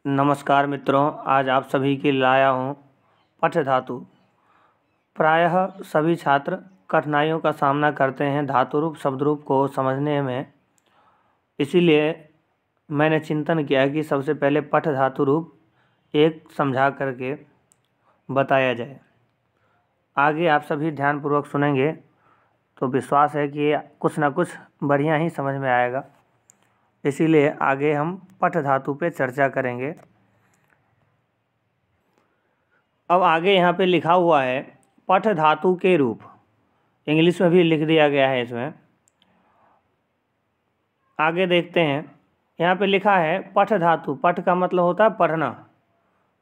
नमस्कार मित्रों, आज आप सभी के लिए लाया हूँ पठ धातु। प्रायः सभी छात्र कठिनाइयों का सामना करते हैं धातु रूप शब्द रूप को समझने में। इसीलिए मैंने चिंतन किया कि सबसे पहले पठ धातु रूप एक समझा करके बताया जाए। आगे आप सभी ध्यानपूर्वक सुनेंगे तो विश्वास है कि कुछ ना कुछ बढ़िया ही समझ में आएगा। इसीलिए आगे हम पठ धातु पे चर्चा करेंगे। अब आगे यहाँ पे लिखा हुआ है पठ धातु के रूप, इंग्लिश में भी लिख दिया गया है इसमें। आगे देखते हैं, यहाँ पे लिखा है पठ धातु। पठ का मतलब होता है पढ़ना,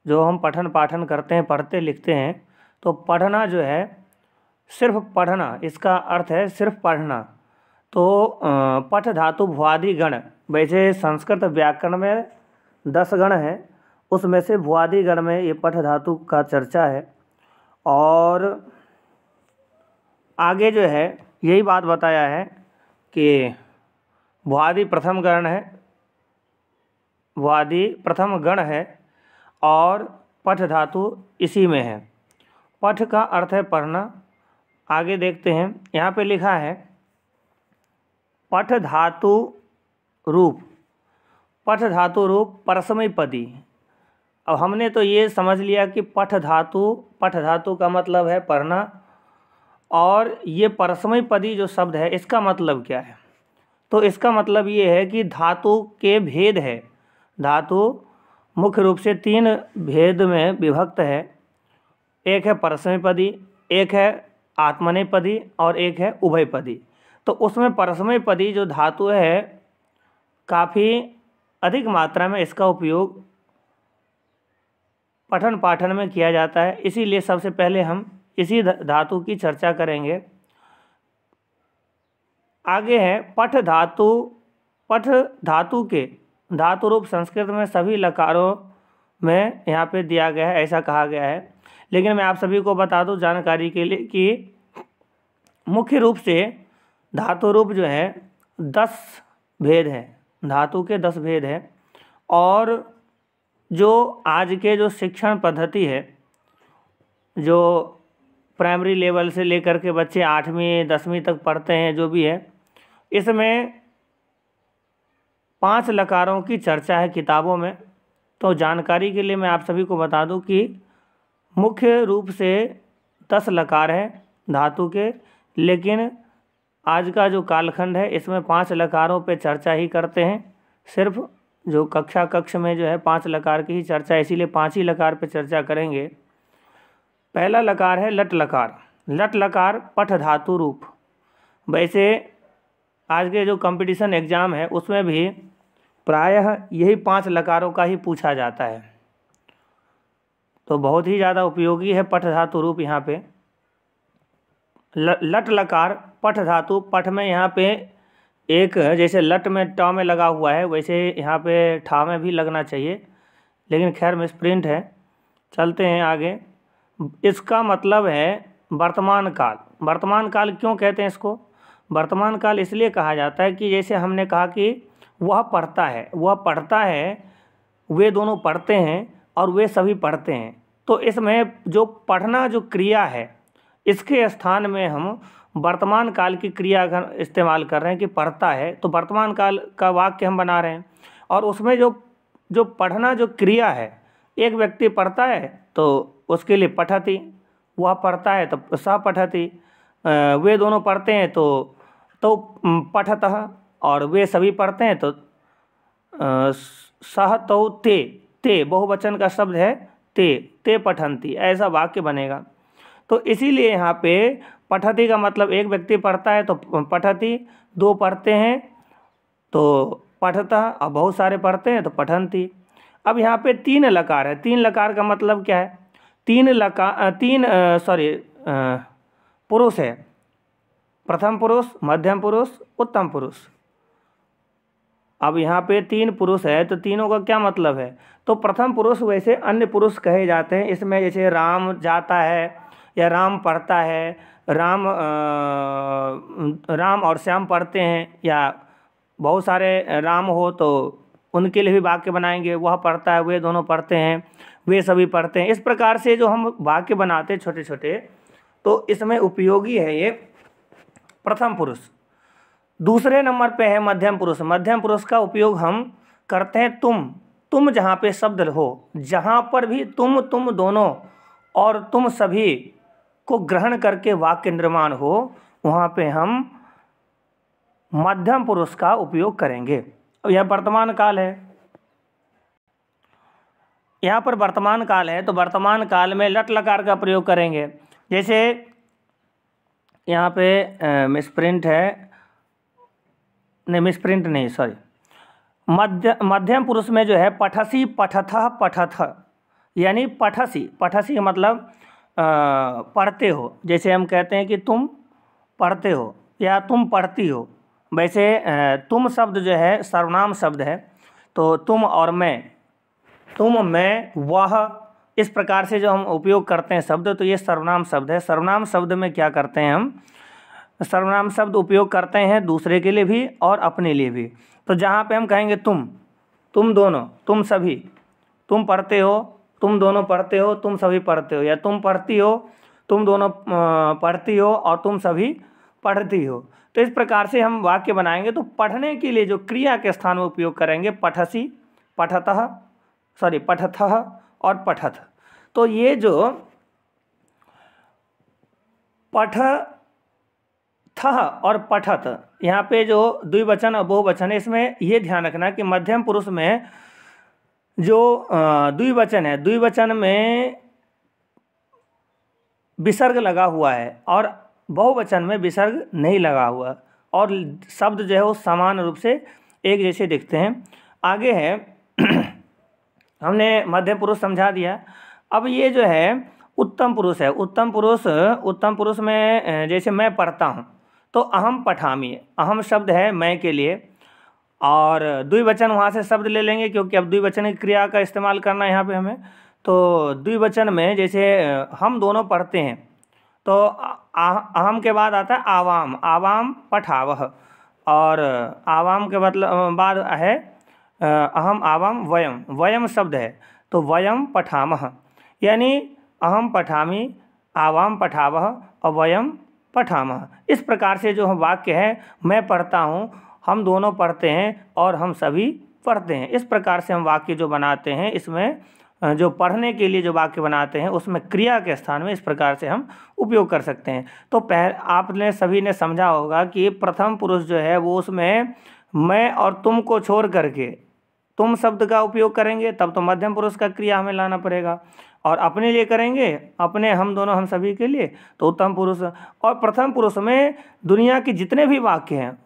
जो हम पठन पाठन करते हैं, पढ़ते लिखते हैं। तो पढ़ना जो है सिर्फ पढ़ना, इसका अर्थ है सिर्फ पढ़ना। तो पठ धातु भुआदि गण, वैसे संस्कृत व्याकरण में 10 गण हैं, उसमें से भुआदि गण में ये पठ धातु का चर्चा है। और आगे जो है यही बात बताया है कि भुआदि प्रथम गण है, भुआदि प्रथम गण है और पठ धातु इसी में है। पठ का अर्थ है पढ़ना। आगे देखते हैं, यहाँ पे लिखा है पठ धातु रूप। पठ धातु रूप परस्मैपदी। अब हमने तो ये समझ लिया कि पठ धातु का मतलब है पढ़ना, और ये परस्मैपदी जो शब्द है इसका मतलब क्या है? तो इसका मतलब ये है कि धातु के भेद है। धातु मुख्य रूप से 3 भेद में विभक्त है। एक है परस्मैपदी, एक है आत्मनेपदी और एक है उभयपदी। तो उसमें परस्मैपदी जो धातु है काफ़ी अधिक मात्रा में इसका उपयोग पठन पाठन में किया जाता है। इसीलिए सबसे पहले हम इसी धातु की चर्चा करेंगे। आगे है पठ धातु। पठ धातु के धातु रूप संस्कृत में सभी लकारों में यहाँ पे दिया गया है, ऐसा कहा गया है। लेकिन मैं आप सभी को बता दूं जानकारी के लिए कि मुख्य रूप से धातु रूप जो है 10 भेद हैं, धातु के 10 भेद हैं। और जो आज के जो शिक्षण पद्धति है, जो प्राइमरी लेवल से लेकर के बच्चे 8वीं 10वीं तक पढ़ते हैं, जो भी है, इसमें 5 लकारों की चर्चा है किताबों में। तो जानकारी के लिए मैं आप सभी को बता दूं कि मुख्य रूप से 10 लकार हैं धातु के, लेकिन आज का जो कालखंड है इसमें 5 लकारों पे चर्चा ही करते हैं। सिर्फ जो कक्ष में जो है 5 लकार की ही चर्चा, इसीलिए 5 ही लकार पे चर्चा करेंगे। पहला लकार है लट लकार। लट लकार पठ धातु रूप। वैसे आज के जो कंपटीशन एग्ज़ाम है उसमें भी प्रायः यही 5 लकारों का ही पूछा जाता है। तो बहुत ही ज़्यादा उपयोगी है पठ धातु रूप। यहाँ पे लट लकार पठ धातु। पठ में यहाँ पे एक, जैसे लट में ट में लगा हुआ है, वैसे यहाँ पे ठा में भी लगना चाहिए, लेकिन खैर मिसप्रिंट है। चलते हैं आगे। इसका मतलब है वर्तमान काल। वर्तमान काल क्यों कहते हैं इसको? वर्तमान काल इसलिए कहा जाता है कि जैसे हमने कहा कि वह पढ़ता है, वह पढ़ता है, वे दोनों पढ़ते हैं और वे सभी पढ़ते हैं। तो इसमें जो पढ़ना जो क्रिया है, इसके स्थान में हम वर्तमान काल की क्रिया का इस्तेमाल कर रहे हैं कि पढ़ता है, तो वर्तमान काल का वाक्य हम बना रहे हैं। और उसमें जो पढ़ना जो क्रिया है, एक व्यक्ति पढ़ता है तो उसके लिए पठति, वह पढ़ता है तो सह पठति, वे दोनों पढ़ते हैं तो पठतः, और वे सभी पढ़ते हैं तो सह तो ते बहुवचन का शब्द है, ते पठन्ति, ऐसा वाक्य बनेगा। तो इसीलिए यहाँ पे पठति का मतलब एक व्यक्ति पढ़ता है तो पठति, 2 पढ़ते हैं तो पठतः, और बहुत सारे पढ़ते हैं तो पठन्ति। अब यहाँ पे 3 लकार है। 3 लकार का मतलब क्या है? 3 पुरुष है, प्रथम पुरुष, मध्यम पुरुष, उत्तम पुरुष। अब यहाँ पे 3 पुरुष है तो तीनों का क्या मतलब है? तो प्रथम पुरुष वैसे अन्य पुरुष कहे जाते हैं। इसमें जैसे राम जाता है या राम पढ़ता है, राम और श्याम पढ़ते हैं, या बहुत सारे राम हो तो उनके लिए भी वाक्य बनाएंगे। वह पढ़ता है, वे दोनों पढ़ते हैं, वे सभी पढ़ते हैं। इस प्रकार से जो हम वाक्य बनाते हैं छोटे छोटे, तो इसमें उपयोगी है ये प्रथम पुरुष। दूसरे नंबर पे है मध्यम पुरुष। मध्यम पुरुष का उपयोग हम करते हैं तुम जहाँ पे शब्द हो, जहाँ पर भी तुम दोनों और तुम सभी को ग्रहण करके वाक्य निर्माण हो, वहाँ पे हम मध्यम पुरुष का उपयोग करेंगे। अब यह वर्तमान काल है, यहाँ पर वर्तमान काल है, तो वर्तमान काल में लट लकार का प्रयोग करेंगे। जैसे यहाँ पे मिसप्रिंट है, नहीं मिसप्रिंट नहीं, सॉरी, मध्यम पुरुष में जो है पठसी पठथः पठथ, यानी पठसी का मतलब पढ़ते हो। जैसे हम कहते हैं कि तुम पढ़ते हो या तुम पढ़ती हो, वैसे तुम शब्द जो है सर्वनाम शब्द है, तो तुम और मैं, तुम मैं वह, इस प्रकार से जो हम उपयोग करते हैं शब्द, तो ये सर्वनाम शब्द है। सर्वनाम शब्द में क्या करते हैं हम, सर्वनाम शब्द उपयोग करते हैं दूसरे के लिए भी और अपने लिए भी। तो जहाँ पे हम कहेंगे तुम दोनों, तुम सभी, तुम पढ़ते हो, तुम दोनों पढ़ते हो, तुम सभी पढ़ते हो, या तुम पढ़ती हो, तुम दोनों पढ़ती हो और तुम सभी पढ़ती हो। तो इस प्रकार से हम वाक्य बनाएंगे। तो पढ़ने के लिए जो क्रिया के स्थान में उपयोग करेंगे पठसी, पठतः, सॉरी पठथः और पठथ। तो ये जो पठथः और पठथ, यहाँ पे जो द्विवचन और बहुवचन है, इसमें ये ध्यान रखना कि मध्यम पुरुष में जो द्विवचन है, द्विवचन में विसर्ग लगा हुआ है और बहुवचन में विसर्ग नहीं लगा हुआ, और शब्द जो है वो समान रूप से एक जैसे दिखते हैं। आगे है हमने मध्यम पुरुष समझा दिया। अब ये जो है उत्तम पुरुष है। उत्तम पुरुष में जैसे मैं पढ़ता हूँ, तो अहम पठामि, अहम शब्द है मैं के लिए, और द्विवचन वहाँ से शब्द ले लेंगे क्योंकि अब द्विवचन की क्रिया का इस्तेमाल करना है यहाँ पे हमें। तो द्विवचन में जैसे हम दोनों पढ़ते हैं, तो अहम के बाद आता है आवाम, आवाम पठावह, और आवाम के मतलब बाद है अहम आवाम वयम, वयम शब्द है, तो वयम पठामह, यानी अहम पठामि, आवाम पठावह और वयम पठामह। इस प्रकार से जो हम वाक्य है, मैं पढ़ता हूँ, हम दोनों पढ़ते हैं और हम सभी पढ़ते हैं। इस प्रकार से हम वाक्य जो बनाते हैं, इसमें जो पढ़ने के लिए जो वाक्य बनाते हैं उसमें क्रिया के स्थान में इस प्रकार से हम उपयोग कर सकते हैं। तो आपने सभी ने समझा होगा कि प्रथम पुरुष जो है वो उसमें मैं और तुम को छोड़ करके तुम शब्द का उपयोग करेंगे, तब तो मध्यम पुरुष का क्रिया हमें लाना पड़ेगा, और अपने लिए करेंगे, अपने, हम दोनों, हम सभी के लिए, तो उत्तम पुरुष। और प्रथम पुरुष में दुनिया के जितने भी वाक्य हैं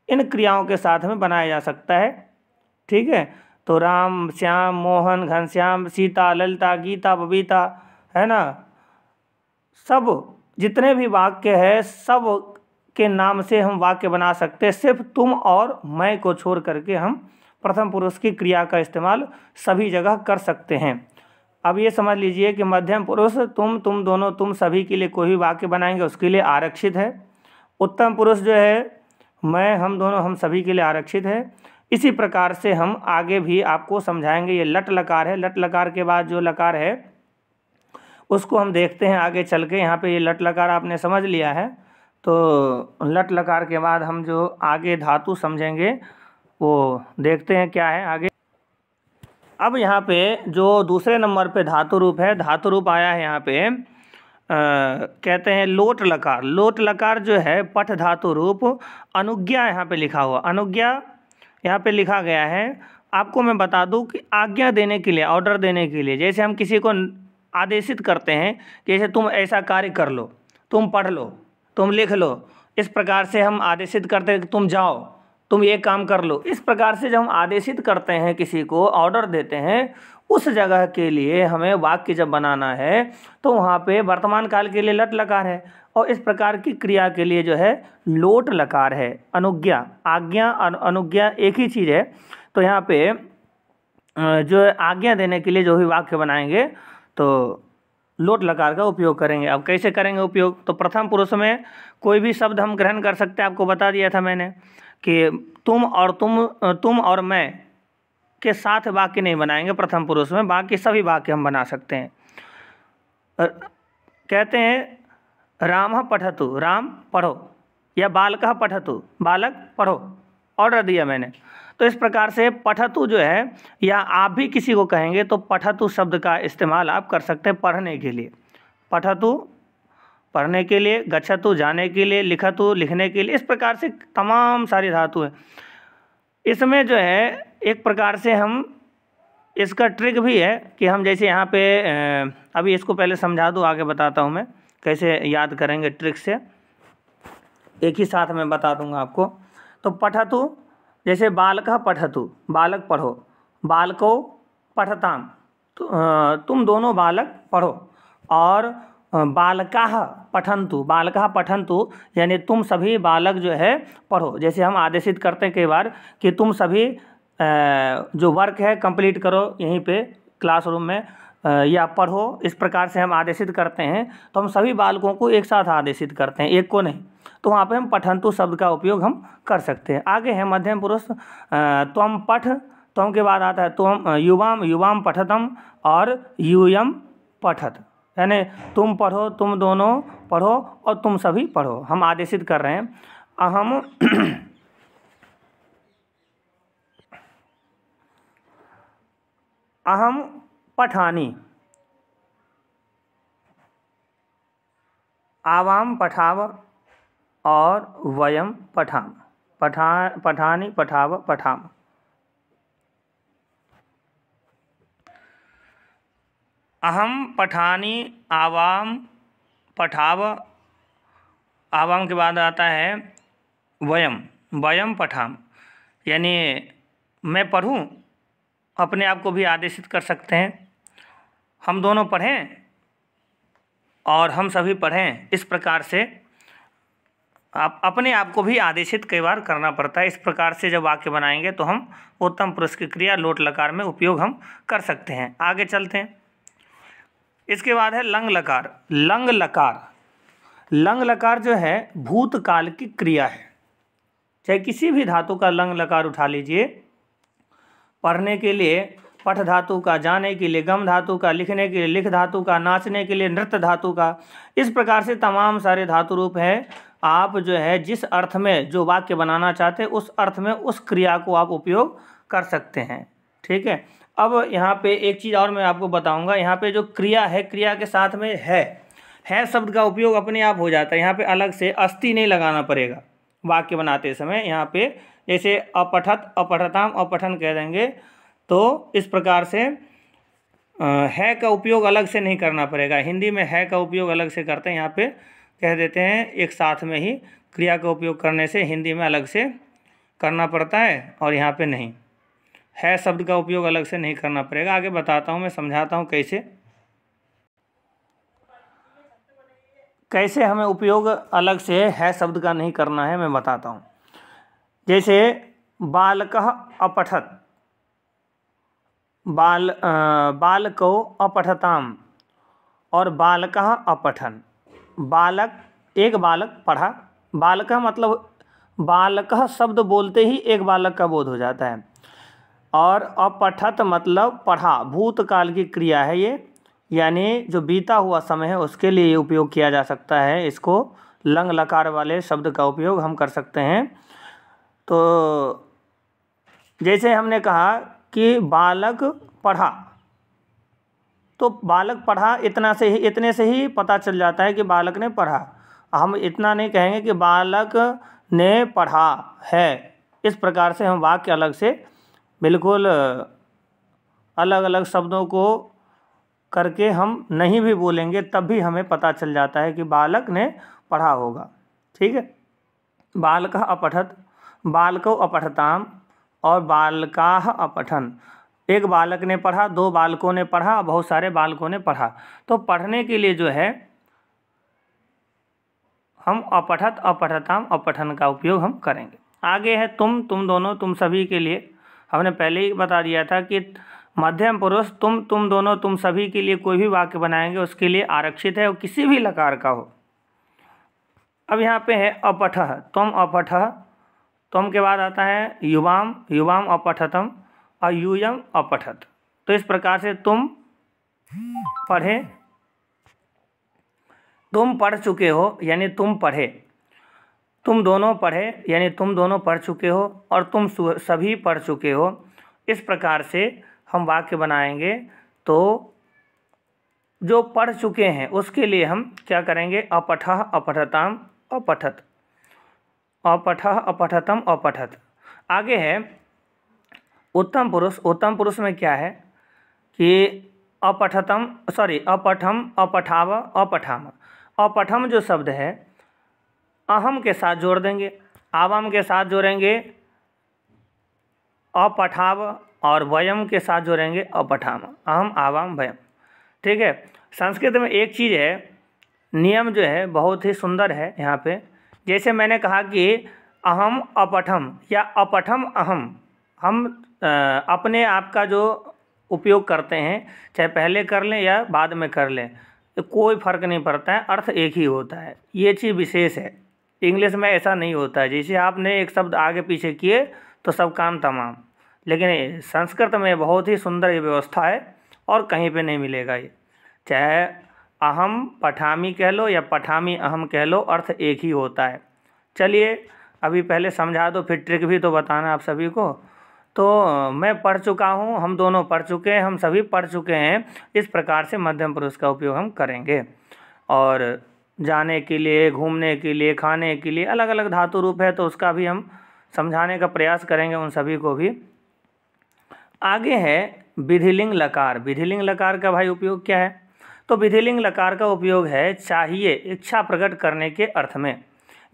इन क्रियाओं के साथ में बनाया जा सकता है। ठीक है, तो राम, श्याम, मोहन, घनश्याम, सीता, ललिता, गीता, बबीता, है ना, सब जितने भी वाक्य है सब के नाम से हम वाक्य बना सकते हैं। सिर्फ तुम और मैं को छोड़ करके हम प्रथम पुरुष की क्रिया का इस्तेमाल सभी जगह कर सकते हैं। अब ये समझ लीजिए कि मध्यम पुरुष तुम दोनों, तुम सभी के लिए कोई भी वाक्य बनाएंगे उसके लिए आरक्षित है। उत्तम पुरुष जो है मैं, हम दोनों, हम सभी के लिए आरक्षित है। इसी प्रकार से हम आगे भी आपको समझाएंगे। ये लट लकार है। लट लकार के बाद जो लकार है उसको हम देखते हैं आगे चल के। यहाँ पे ये लट लकार आपने समझ लिया है, तो लट लकार के बाद हम जो आगे धातु समझेंगे वो देखते हैं क्या है आगे। अब यहाँ पे जो दूसरे नंबर पे धातु रूप है, धातु रूप आया है यहाँ पे कहते हैं लोट लकार। लोट लकार जो है पठ धातु रूप अनुज्ञा, यहाँ पे लिखा हुआ अनुज्ञा यहाँ पे लिखा गया है। आपको मैं बता दूं कि आज्ञा देने के लिए, ऑर्डर देने के लिए, जैसे हम किसी को आदेशित करते हैं कि जैसे तुम ऐसा कार्य कर लो, तुम पढ़ लो, तुम लिख लो, इस प्रकार से हम आदेशित करते हैं कि तुम जाओ, तुम ये काम कर लो। इस प्रकार से जब हम आदेशित करते हैं, किसी को ऑर्डर देते हैं, उस जगह के लिए हमें वाक्य जब बनाना है तो वहाँ पे वर्तमान काल के लिए लट लकार है, और इस प्रकार की क्रिया के लिए जो है लोट लकार है। अनुज्ञा, आज्ञा, अनुज्ञा एक ही चीज़ है। तो यहाँ पे जो आज्ञा देने के लिए जो भी वाक्य बनाएंगे तो लोट लकार का उपयोग करेंगे। अब कैसे करेंगे उपयोग? तो प्रथम पुरुष में कोई भी शब्द हम ग्रहण कर सकते हैं। आपको बता दिया था मैंने कि तुम और मैं, के साथ वाक्य नहीं बनाएंगे प्रथम पुरुष में, बाकी सभी वाक्य हम बना सकते हैं। कहते हैं रामः पठतु, राम पढ़ो, या बालकः पठतु, बालक पढ़ो, ऑर्डर दिया मैंने। तो इस प्रकार से पठतु जो है, या आप भी किसी को कहेंगे तो पठतु शब्द का इस्तेमाल आप कर सकते हैं पढ़ने के लिए। पठतु पढ़ने के लिए, गच्छतु जाने के लिए, लिखतु लिखने के लिए, इस प्रकार से तमाम सारी धातु हैं। इसमें जो है एक प्रकार से हम, इसका ट्रिक भी है कि हम जैसे यहाँ पे अभी इसको पहले समझा दूँ, आगे बताता हूँ मैं कैसे याद करेंगे ट्रिक से, एक ही साथ में बता दूंगा आपको। तो पठतु जैसे बालकः पठतु, बालक पढ़ो, बालको पठताम, तुम दोनों बालक पढ़ो, और बालकाः पठन्तु, बालकाः पठन्तु यानी तुम सभी बालक जो है पढ़ो। जैसे हम आदेशित करते हैं कई बार कि तुम सभी जो वर्क है कंप्लीट करो यहीं पे क्लासरूम में, या पढ़ो, इस प्रकार से हम आदेशित करते हैं। तो हम सभी बालकों को एक साथ आदेशित करते हैं, एक को नहीं। तो वहाँ पे हम पठन्तु शब्द का उपयोग हम कर सकते हैं। आगे है मध्यम पुरुष, त्वम पठ, त्वम के बाद आता है त्वम, युवाम, युवाम पठतम, और यूयम पठत, यानी तुम पढ़ो, तुम दोनों पढ़ो, और तुम सभी पढ़ो, हम आदेशित कर रहे हैं। अहम अहम पठानी, आवाम पठाव, और वयम पठाम, पठानी पठाव पठाम। अहम पठानी, आवाम पठाव, आवाम के बाद आता है वयम, वयम पठाम, यानी मैं पढ़ूं, अपने आप को भी आदेशित कर सकते हैं, हम दोनों पढ़ें और हम सभी पढ़ें। इस प्रकार से आप अपने आप को भी आदेशित कई बार करना पड़ता है। इस प्रकार से जब वाक्य बनाएंगे तो हम उत्तम पुरुष की क्रिया लोट लकार में उपयोग हम कर सकते हैं। आगे चलते हैं। इसके बाद है लंग लकार। लंग लकार, लंग लकार जो है भूतकाल की क्रिया है। चाहे किसी भी धातु का लंग लकार उठा लीजिए, पढ़ने के लिए पठ धातु का, जाने के लिए गम धातु का, लिखने के लिए लिख धातु का, नाचने के लिए नृत्य धातु का, इस प्रकार से तमाम सारे धातु रूप हैं। आप जो है जिस अर्थ में जो वाक्य बनाना चाहते हैं उस अर्थ में उस क्रिया को आप उपयोग कर सकते हैं। ठीक है। अब यहाँ पे एक चीज़ और मैं आपको बताऊँगा। यहाँ पे जो क्रिया है, क्रिया के साथ में है शब्द का उपयोग अपने आप हो जाता है। यहाँ पे अलग से अस्ति नहीं लगाना पड़ेगा वाक्य बनाते समय। यहाँ पे जैसे अपठत, अपठताम, अपठन कह देंगे तो इस प्रकार से है का उपयोग अलग से नहीं करना पड़ेगा। हिंदी में है का उपयोग अलग से करते हैं, यहाँ पे कह देते हैं एक साथ में ही। क्रिया का उपयोग करने से हिंदी में अलग से करना पड़ता है और यहाँ पे नहीं, है शब्द का उपयोग अलग से नहीं करना पड़ेगा। आगे बताता हूँ, मैं समझाता हूँ कैसे हमें उपयोग अलग से है शब्द का नहीं करना है, मैं बताता हूँ। जैसे बालकः अपठत, बालको अपठताम, और बालकः अपठन। बालक, एक बालक पढ़ा, बालकः मतलब बालकः शब्द बोलते ही एक बालक का बोध हो जाता है, और अपठत मतलब पढ़ा, भूतकाल की क्रिया है ये, यानी जो बीता हुआ समय है उसके लिए ये उपयोग किया जा सकता है। इसको लंग लकार वाले शब्द का उपयोग हम कर सकते हैं। तो जैसे हमने कहा कि बालक पढ़ा, तो बालक पढ़ा इतने से ही पता चल जाता है कि बालक ने पढ़ा। हम इतना नहीं कहेंगे कि बालक ने पढ़ा है। इस प्रकार से हम वाक्य अलग से बिल्कुल अलग अलग शब्दों को करके हम नहीं भी बोलेंगे तब भी हमें पता चल जाता है कि बालक ने पढ़ा होगा। ठीक है। बालकः अपठत, बालको अपठताम, और बालकाः अपठन। एक बालक ने पढ़ा, दो बालकों ने पढ़ा, बहुत सारे बालकों ने पढ़ा। तो पढ़ने के लिए जो है हम अपठत, अपठताम, अपठन का उपयोग हम करेंगे। आगे है तुम दोनों, तुम सभी के लिए हमने पहले ही बता दिया था कि मध्यम पुरुष तुम दोनों, तुम सभी के लिए कोई भी वाक्य बनाएंगे उसके लिए आरक्षित है, वो किसी भी लकार का हो। अब यहाँ पे है अपठः, तुम अपठः, तुम के बाद आता है युवाम, युवाम अपठतम, अयूयम अपठत। तो इस प्रकार से तुम पढ़े, तुम पढ़ चुके हो यानी तुम पढ़े, तुम दोनों पढ़े यानी तुम दोनों पढ़ चुके हो, और तुम सभी पढ़ चुके हो। इस प्रकार से हम वाक्य बनाएंगे। तो जो पढ़ चुके हैं उसके लिए हम क्या करेंगे, अपठः अपठताम अपठत, अपठः अपठतम अपठत। आगे है उत्तम पुरुष। उत्तम पुरुष में क्या है कि अपठतम अपठम अपठाव अपठाम। अपठम जो शब्द है अहम के साथ जोड़ देंगे, आवाम के साथ जोड़ेंगे अपठाव, और वयम के साथ जोड़ेंगे अपठाम, अहम आवाम वयम। ठीक है। संस्कृत में एक चीज़ है, नियम जो है बहुत ही सुंदर है यहाँ पे। जैसे मैंने कहा कि अहम अपठम या अपठम अहम, हम अपने आप का जो उपयोग करते हैं, चाहे पहले कर लें या बाद में कर लें, तो कोई फ़र्क नहीं पड़ता है, अर्थ एक ही होता है। ये चीज़ विशेष है। इंग्लिश में ऐसा नहीं होता है, जैसे आपने एक शब्द आगे पीछे किए तो सब काम तमाम। लेकिन संस्कृत में बहुत ही सुंदर ये व्यवस्था है और कहीं पे नहीं मिलेगा ये। चाहे अहम पठामी कह लो या पठामी अहम कह लो, अर्थ एक ही होता है। चलिए अभी पहले समझा दो, फिर ट्रिक भी तो बताना आप सभी को। तो मैं पढ़ चुका हूँ, हम दोनों पढ़ चुके हैं, हम सभी पढ़ चुके हैं। इस प्रकार से मध्यम पुरुष का उपयोग हम करेंगे। और जाने के लिए, घूमने के लिए, खाने के लिए अलग अलग धातु रूप है, तो उसका भी हम समझाने का प्रयास करेंगे उन सभी को भी। आगे है विधिलिंग लकार। विधिलिंग लकार का भाई उपयोग क्या है? तो विधिलिंग लकार का उपयोग है चाहिए, इच्छा प्रकट करने के अर्थ में।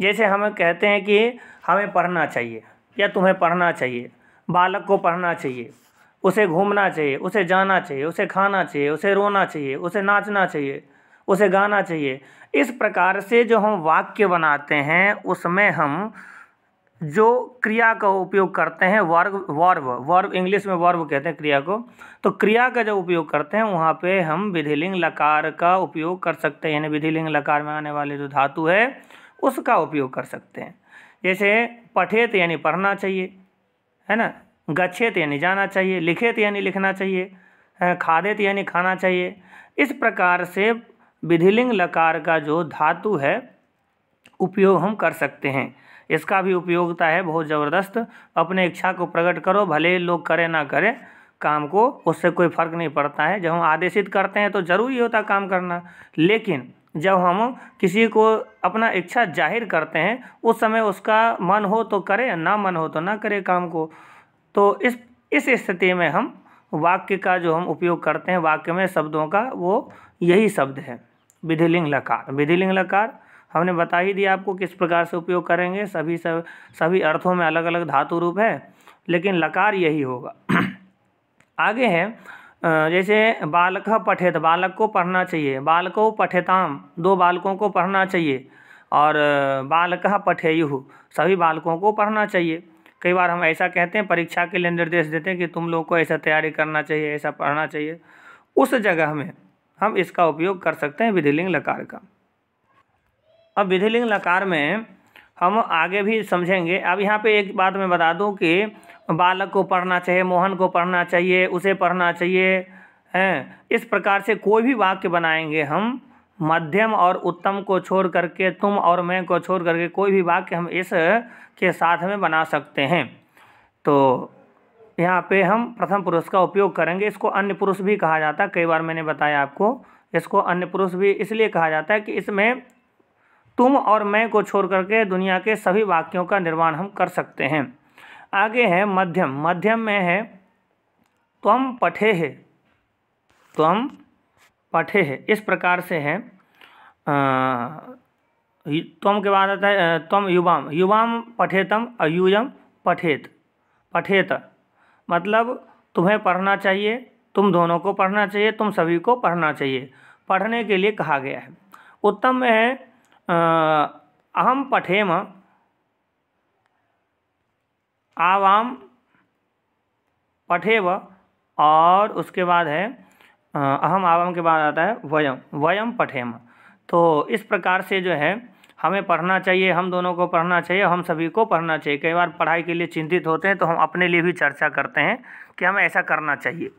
जैसे हम कहते हैं कि हमें पढ़ना चाहिए या तुम्हें पढ़ना चाहिए, बालक को पढ़ना चाहिए, उसे घूमना चाहिए, उसे जाना चाहिए, उसे खाना चाहिए, उसे रोना चाहिए, उसे नाचना चाहिए, उसे गाना चाहिए। इस प्रकार से जो हम वाक्य बनाते हैं उसमें हम जो क्रिया का उपयोग करते हैं, वर्ब इंग्लिश में वर्ब कहते हैं क्रिया को। तो क्रिया का जो उपयोग करते हैं वहाँ पे हम विधिलिंग लकार का उपयोग कर सकते हैं, यानी विधिलिंग लकार में आने वाले जो धातु है उसका उपयोग कर सकते हैं। जैसे पठेत यानी पढ़ना चाहिए, है ना, गच्छेत यानी जाना चाहिए, लिखेत यानी लिखना चाहिए, खादेत यानी खाना चाहिए। इस प्रकार से विधिलिंग लकार का जो धातु है उपयोग हम कर सकते हैं। इसका भी उपयोगिता है बहुत ज़बरदस्त। अपने इच्छा को प्रकट करो, भले लोग करें ना करें काम को, उससे कोई फ़र्क नहीं पड़ता है। जब हम आदेशित करते हैं तो ज़रूरी होता है काम करना, लेकिन जब हम किसी को अपना इच्छा जाहिर करते हैं उस समय उसका मन हो तो करे, ना मन हो तो ना करे काम को। तो इस स्थिति में हम वाक्य का जो हम उपयोग करते हैं, वाक्य में शब्दों का, वो यही शब्द है विधिलिंग लकार। विधिलिंग लकार हमने बता ही दिया आपको किस प्रकार से उपयोग करेंगे। सभी अर्थों में अलग अलग धातु रूप है, लेकिन लकार यही होगा। आगे है जैसे बालक पठेत, बालक को पढ़ना चाहिए, बालको पठेताम, दो बालकों को पढ़ना चाहिए, और बालक पठेयुः, सभी बालकों को पढ़ना चाहिए। कई बार हम ऐसा कहते हैं, परीक्षा के लिए निर्देश देते हैं कि तुम लोग को ऐसा तैयारी करना चाहिए, ऐसा पढ़ना चाहिए। उस जगह में हम इसका उपयोग कर सकते हैं विधिलिंग लकार का। अब विधिलिंग लकार में हम आगे भी समझेंगे। अब यहाँ पे एक बात मैं बता दूं कि बालक को पढ़ना चाहिए, मोहन को पढ़ना चाहिए, उसे पढ़ना चाहिए, हैं, इस प्रकार से कोई भी वाक्य बनाएंगे हम, मध्यम और उत्तम को छोड़ करके, तुम और मैं को छोड़ करके कोई भी वाक्य हम इस के साथ में बना सकते हैं। तो यहाँ पे हम प्रथम पुरुष का उपयोग करेंगे। इसको अन्य पुरुष भी कहा जाता है, कई बार मैंने बताया आपको। इसको अन्य पुरुष भी इसलिए कहा जाता है कि इसमें तुम और मैं को छोड़ करके दुनिया के सभी वाक्यों का निर्माण हम कर सकते हैं। आगे है मध्यम। मध्यम में है त्वम पठे है, त्वम पठे है, इस प्रकार से है। त्वम के बाद आता है त्वम युवाम, युवाम पठेतम, अयूयम पठेत, पठेत मतलब तुम्हें पढ़ना चाहिए, तुम दोनों को पढ़ना चाहिए, तुम सभी को पढ़ना चाहिए, पढ़ने के लिए कहा गया है। उत्तम में है अहम पठेम, आवाम पठेव, और उसके बाद है अहम आवाम के बाद आता है वयम, वयम पठेम। तो इस प्रकार से जो है हमें पढ़ना चाहिए, हम दोनों को पढ़ना चाहिए, हम सभी को पढ़ना चाहिए। कई बार पढ़ाई के लिए चिंतित होते हैं तो हम अपने लिए भी चर्चा करते हैं कि हमें ऐसा करना चाहिए।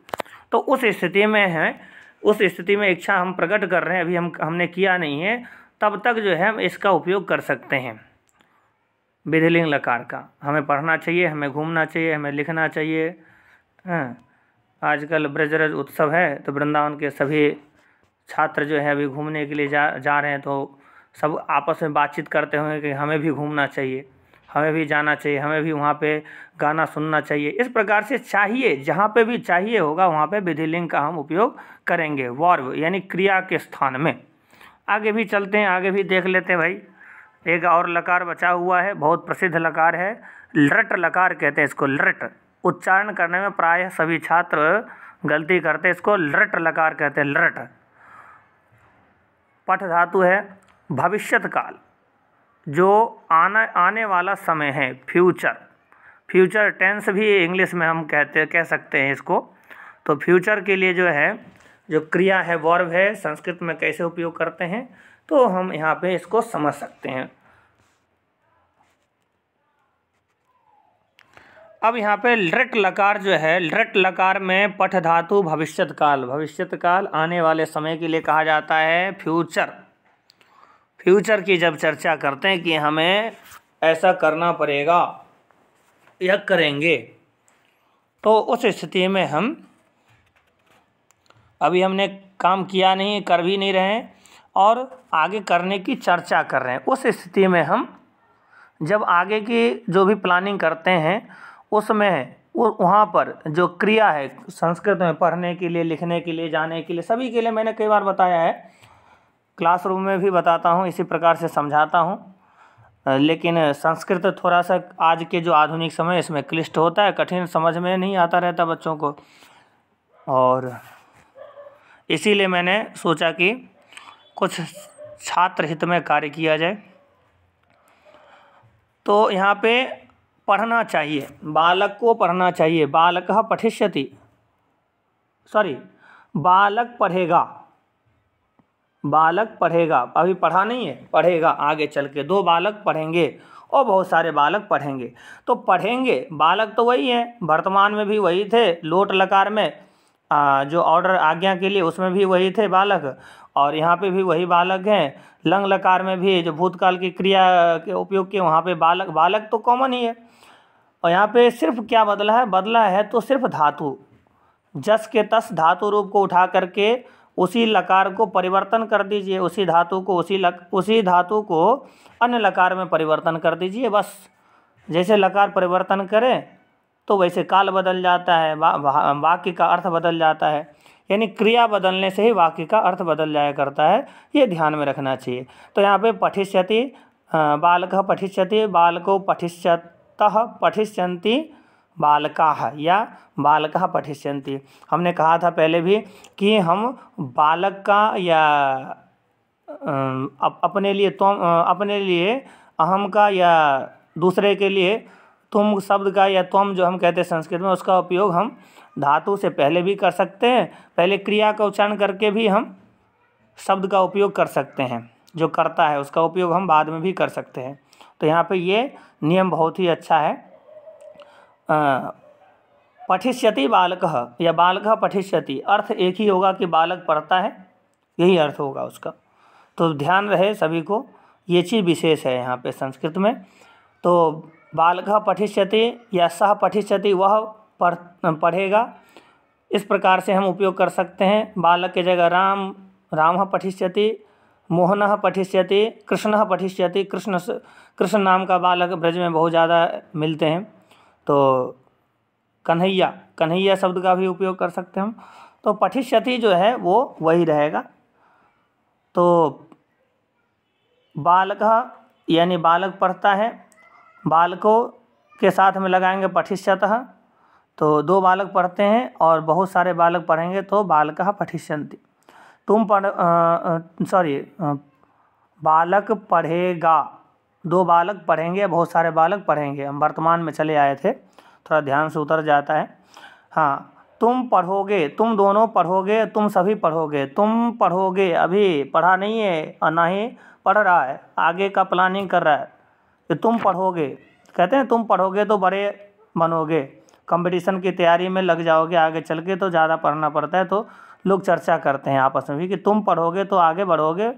तो उस स्थिति में है, उस स्थिति में इच्छा हम प्रकट कर रहे हैं, अभी हमने किया नहीं है, तब तक जो है हम इसका उपयोग कर सकते हैं विधिलिंग लकार का। हमें पढ़ना चाहिए, हमें घूमना चाहिए, हमें लिखना चाहिए। हाँ, आजकल ब्रजरज उत्सव है तो वृंदावन के सभी छात्र जो है अभी घूमने के लिए जा रहे हैं, तो सब आपस में बातचीत करते होंगे कि हमें भी घूमना चाहिए, हमें भी जाना चाहिए, हमें भी वहाँ पे गाना सुनना चाहिए। इस प्रकार से चाहिए, जहाँ पे भी चाहिए होगा वहाँ पे विधिलिंग का हम उपयोग करेंगे, वर्ब यानी क्रिया के स्थान में। आगे भी चलते हैं, आगे भी देख लेते हैं भाई। एक और लकार बचा हुआ है, बहुत प्रसिद्ध लकार है, लृट लकार कहते हैं इसको। लृट उच्चारण करने में प्रायः सभी छात्र गलती करते हैं, इसको लृट लकार कहते हैं। लृट पठ धातु है भविष्यत काल, जो आने वाला समय है, फ्यूचर। फ्यूचर टेंस भी इंग्लिश में हम कह सकते हैं इसको। तो फ्यूचर के लिए जो है, जो क्रिया है, वर्ब है, संस्कृत में कैसे उपयोग करते हैं तो हम यहाँ पे इसको समझ सकते हैं। अब यहाँ पे लृट लकार जो है, लृट लकार में पठ धातु भविष्यत काल, भविष्यत काल आने वाले समय के लिए कहा जाता है फ्यूचर। फ्यूचर की जब चर्चा करते हैं कि हमें ऐसा करना पड़ेगा या करेंगे, तो उस स्थिति में हम अभी हमने काम किया नहीं, कर भी नहीं रहे हैं और आगे करने की चर्चा कर रहे हैं। उस स्थिति में हम जब आगे की जो भी प्लानिंग करते हैं उसमें वहाँ पर जो क्रिया है, संस्कृत में पढ़ने के लिए, लिखने के लिए, जाने के लिए, सभी के लिए मैंने कई बार बताया है, क्लासरूम में भी बताता हूँ, इसी प्रकार से समझाता हूँ। लेकिन संस्कृत थोड़ा सा आज के जो आधुनिक समय इसमें क्लिष्ट होता है, कठिन समझ में नहीं आता रहता बच्चों को, और इसीलिए मैंने सोचा कि कुछ छात्र हित में कार्य किया जाए। तो यहाँ पे पढ़ना चाहिए, बालक को पढ़ना चाहिए। बालकः पठिष्यति, सॉरी बालक पढ़ेगा, बालक पढ़ेगा, अभी पढ़ा नहीं है, पढ़ेगा आगे चल के। 2 बालक पढ़ेंगे और बहुत सारे बालक पढ़ेंगे। तो पढ़ेंगे, बालक तो वही है, वर्तमान में भी वही थे, लोट लकार में जो ऑर्डर आज्ञा के लिए उसमें भी वही थे बालक, और यहाँ पे भी वही बालक हैं। लंग लकार में भी जो भूतकाल की क्रिया के उपयोग के वहाँ पे बालक, बालक तो कॉमन ही है। और यहाँ पे सिर्फ क्या बदला है तो सिर्फ धातु, जस के तस धातु रूप को उठा करके उसी लकार को परिवर्तन कर दीजिए, उसी धातु को उसी धातु को अन्य लकार में परिवर्तन कर दीजिए। बस जैसे लकार परिवर्तन करें तो वैसे काल बदल जाता है, वाक्य का अर्थ बदल जाता है। यानी क्रिया बदलने से ही वाक्य का अर्थ बदल जाया करता है, ये ध्यान में रखना चाहिए। तो यहाँ पे पठिष्यति, बालकः पठिष्यति, बालको पठिष्यतः पठिष्यन्ति बालकाः, या बालकः पठिष्यन्ति। हमने कहा था पहले भी कि हम बालक का या अपने लिए तुम, अपने लिए अहम का, या दूसरे के लिए तुम शब्द का, या तुम जो हम कहते हैं संस्कृत में, उसका उपयोग हम धातु से पहले भी कर सकते हैं। पहले क्रिया का उच्चारण करके भी हम शब्द का उपयोग कर सकते हैं, जो करता है उसका उपयोग हम बाद में भी कर सकते हैं। तो यहाँ पे ये नियम बहुत ही अच्छा है। पठिष्यति बालकः या बालकः पठिष्यति, अर्थ एक ही होगा कि बालक पढ़ता है, यही अर्थ होगा उसका। तो ध्यान रहे सभी को, ये चीज़ विशेष है यहाँ पे संस्कृत में। तो बालकः पठिष्यति या सः पठिष्यति, वह पढ़ेगा, इस प्रकार से हम उपयोग कर सकते हैं। बालक के जगह रामः पठिष्यति, मोहनः पठिष्यति, कृष्णः पठिष्यति। कृष्ण नाम का बालक ब्रज में बहुत ज़्यादा मिलते हैं, तो कन्हैया शब्द का भी उपयोग कर सकते हैं हम। तो पठिष्यति जो है वो वही रहेगा। तो बालकः यानी बालक पढ़ता है, बालकों के साथ में लगाएंगे पठिष्यतः, तो 2 बालक पढ़ते हैं और बहुत सारे बालक पढ़ेंगे तो बालकः पठिष्यन्ति। बालक पढ़ेगा, 2 बालक पढ़ेंगे, बहुत सारे बालक पढ़ेंगे। हम वर्तमान में चले आए थे, थोड़ा ध्यान से उतर जाता है। हाँ, तुम पढ़ोगे, तुम दोनों पढ़ोगे, तुम सभी पढ़ोगे। तुम पढ़ोगे अभी पढ़ा नहीं है और ना ही पढ़ रहा है, आगे का प्लानिंग कर रहा है। तो तुम पढ़ोगे, कहते हैं तुम पढ़ोगे तो बड़े बनोगे, कंपटीशन की तैयारी में लग जाओगे आगे चल के, तो ज़्यादा पढ़ना पड़ता है। तो लोग चर्चा करते हैं आपस में भी कि तुम पढ़ोगे तो आगे बढ़ोगे।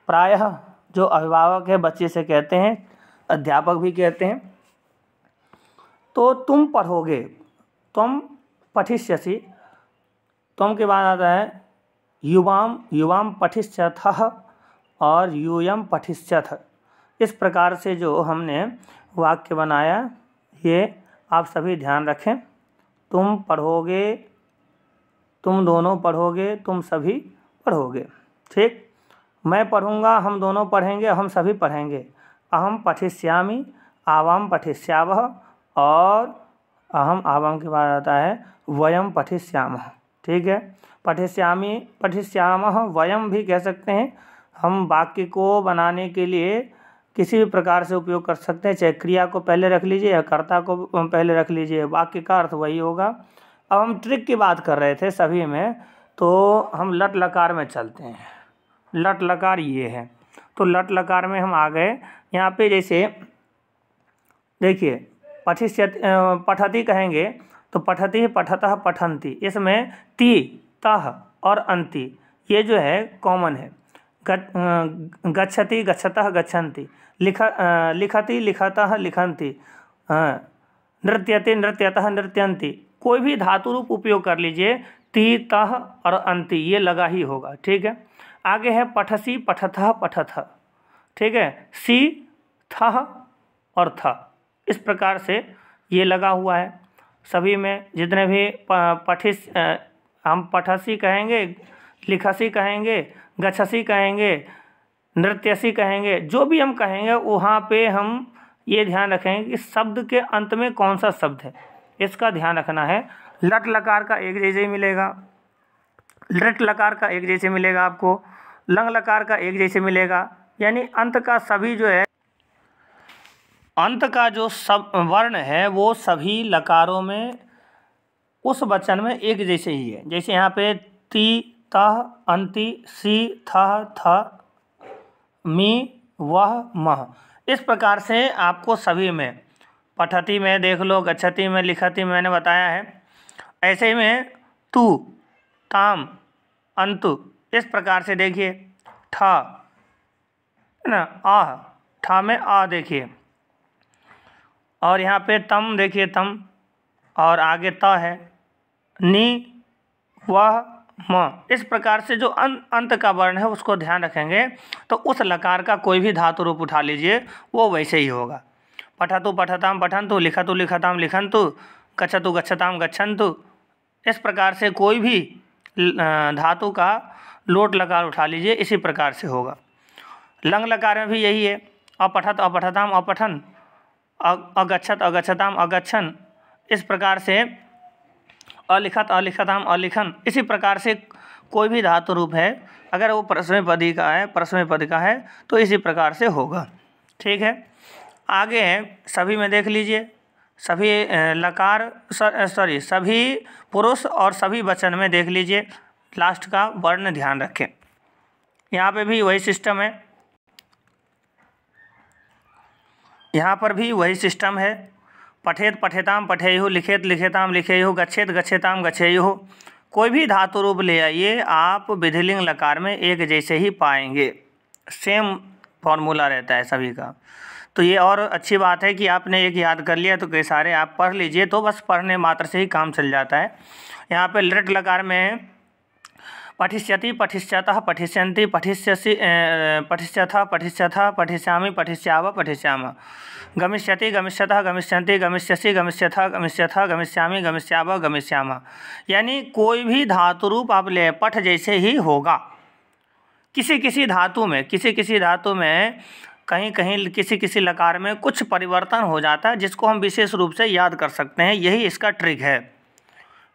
प्रायः जो अभिभावक है बच्चे से कहते हैं, अध्यापक भी कहते हैं। तो तुम पढ़ोगे, तुम पठिष्यसि, तुम के बाद आता है युवाम, युवाम पठिष्यथः और यूयम पठिष्यथ। इस प्रकार से जो हमने वाक्य बनाया, ये आप सभी ध्यान रखें। तुम पढ़ोगे, तुम दोनों पढ़ोगे, तुम सभी पढ़ोगे। ठीक, मैं पढ़ूँगा, हम दोनों पढ़ेंगे, हम सभी पढ़ेंगे। अहम पठिष्यामि, आवाम पठिष्यावः, और अहम आवाम के बाद आता है वयम पठिष्यामः। ठीक है, पठिष्यामि पठिष्यामः वयम भी कह सकते हैं। हम वाक्य को बनाने के लिए किसी भी प्रकार से उपयोग कर सकते हैं, चाहे क्रिया को पहले रख लीजिए या कर्ता को पहले रख लीजिए, वाक्य का अर्थ वही होगा। अब हम ट्रिक की बात कर रहे थे सभी में, तो हम लट लकार में चलते हैं। लट लकार ये है, तो लट लकार में हम आ गए। यहाँ पे जैसे देखिए पठिष्यति, पठति कहेंगे तो पठति, पठतः, पठन्ति, इसमें ति, तः और अन्ति ये जो है कॉमन है। गच्छति, गच्छतः, गच्छन्ति, लिखति, लिखतः, लिखन्ति, नृत्यति, नृत्यतः, नृत्यन्ति। कोई भी धातु रूप उपयोग कर लीजिए, ति, तः और अन्ति ये लगा ही होगा। ठीक है, आगे है पठसि, पठतः, पठथ। ठीक है, सी, थः और थ, इस प्रकार से ये लगा हुआ है सभी में। जितने भी पठिस, हम पठसी कहेंगे, लिखसी कहेंगे, गच्छसी कहेंगे, नृत्यसी कहेंगे, जो भी हम कहेंगे वहाँ पे हम ये ध्यान रखेंगे कि शब्द के अंत में कौन सा शब्द है, इसका ध्यान रखना है। लट लकार का एक जैसे ही मिलेगा, लट लकार का एक जैसे मिलेगा आपको, लंग लकार का एक जैसे मिलेगा, यानी अंत का सभी जो है, अंत का जो सब वर्ण है वो सभी लकारों में उस वचन में एक जैसे ही है। जैसे यहाँ पे ति, तः, अन्ति, सी, थः, थ, मी, वह, मह, इस प्रकार से आपको सभी में, पठति में देख लो, गच्छति में, लिखति में मैंने बताया है, ऐसे ही में तू, ताम, अंतु, इस प्रकार से देखिए। ठ है ना, आह, ठा में आ देखिए, और यहाँ पे तम देखिए, तम, और आगे त है, नी, वह, म, इस प्रकार से जो अंत का वर्ण है उसको ध्यान रखेंगे तो उस लकार का कोई भी धातु रूप उठा लीजिए वो वैसे ही होगा। पठतु, पठताम, पठन्तु, लिखतु, लिखताम, लिखन्तु, गच्छतु, गच्छताम, गच्छन्तु, इस प्रकार से कोई भी धातु का लोट लकार उठा लीजिए, इसी प्रकार से होगा। लंग लकार में भी यही है, अपठत, अपठताम, अपठन, अगच्छत, अगच्छताम, अगच्छन, इस प्रकार से अलिखत, अलिखताम, अलिखन, इसी प्रकार से कोई भी धातु रूप है अगर वो परस्मैपदी का है, परस्मैपद का है तो इसी प्रकार से होगा। ठीक है, आगे है सभी में देख लीजिए, सभी लकार सभी पुरुष और सभी वचन में देख लीजिए, लास्ट का वर्ण ध्यान रखें। यहाँ पे भी वही सिस्टम है, यहाँ पर भी वही सिस्टम है। पठेत, पठेताम, पठेयुः, लिखेत, लिखेताम, लिखेयुः, गच्छेत, गच्छेताम, गच्छेयुः, कोई भी धातु रूप ले आइए आप विधिलिंग लकार में एक जैसे ही पाएंगे, सेम फॉर्मूला रहता है सभी का। तो ये और अच्छी बात है कि आपने एक याद कर लिया तो कई सारे आप पढ़ लीजिए, तो बस पढ़ने मात्र से ही काम चल जाता है। यहाँ पे लट लकार में पठिष्यति, पठिष्यतः, पठिष्यन्ति, पठिष्यसि, पठिष्यथः, पठिष्यथः, पठिष्यामि, पठिष्यावः, पठिष्यामः, गमिष्यति, गमिष्यतः, गमिष्यन्ति, गमिष्यसि, गमिष्यथः, गमिष्यथः, गमिष्यामि, गमिष्यावः, गमिष्यामः, यानी कोई भी धातु रूप आप ले पठ जैसे ही होगा। किसी किसी धातु में कहीं कहीं किसी किसी लकार में कुछ परिवर्तन हो जाता है जिसको हम विशेष रूप से याद कर सकते हैं, यही इसका ट्रिक है।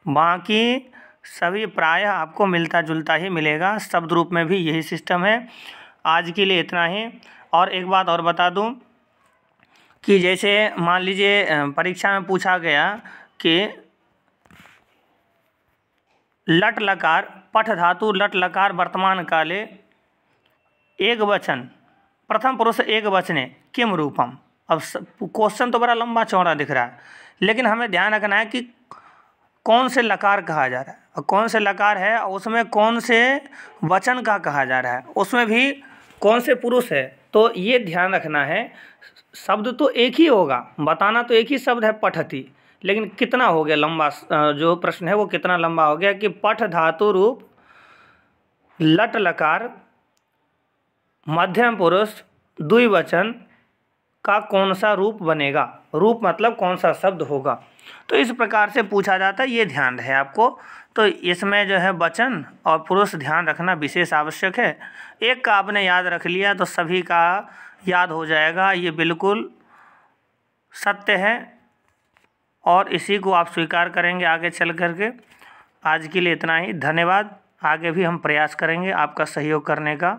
बाकी सभी प्रायः आपको मिलता जुलता ही मिलेगा, शब्द रूप में भी यही सिस्टम है। आज के लिए इतना ही। और एक बात और बता दूं कि जैसे मान लीजिए परीक्षा में पूछा गया कि लट लकार, पठ धातु लट लकार वर्तमान काले एक वचन प्रथम पुरुष एक वचने किम रूपम। अब क्वेश्चन तो बड़ा लंबा चौड़ा दिख रहा है, लेकिन हमें ध्यान रखना है कि कौन से लकार कहा जा रहा है और कौन से लकार है, उसमें कौन से वचन का कहा जा रहा है, उसमें भी कौन से पुरुष है। तो ये ध्यान रखना है। शब्द तो एक ही होगा, बताना तो एक ही शब्द है पठती, लेकिन कितना हो गया लंबा, जो प्रश्न है वो कितना लंबा हो गया कि पठ धातु रूप लट लकार मध्यम पुरुष द्विवचन का कौन सा रूप बनेगा। रूप मतलब कौन सा शब्द होगा। तो इस प्रकार से पूछा जाता है, ये ध्यान रहे आपको। तो इसमें जो है वचन और पुरुष ध्यान रखना विशेष आवश्यक है। एक का आपने याद रख लिया तो सभी का याद हो जाएगा, ये बिल्कुल सत्य है और इसी को आप स्वीकार करेंगे आगे चल करके। आज के लिए इतना ही, धन्यवाद। आगे भी हम प्रयास करेंगे आपका सहयोग करने का।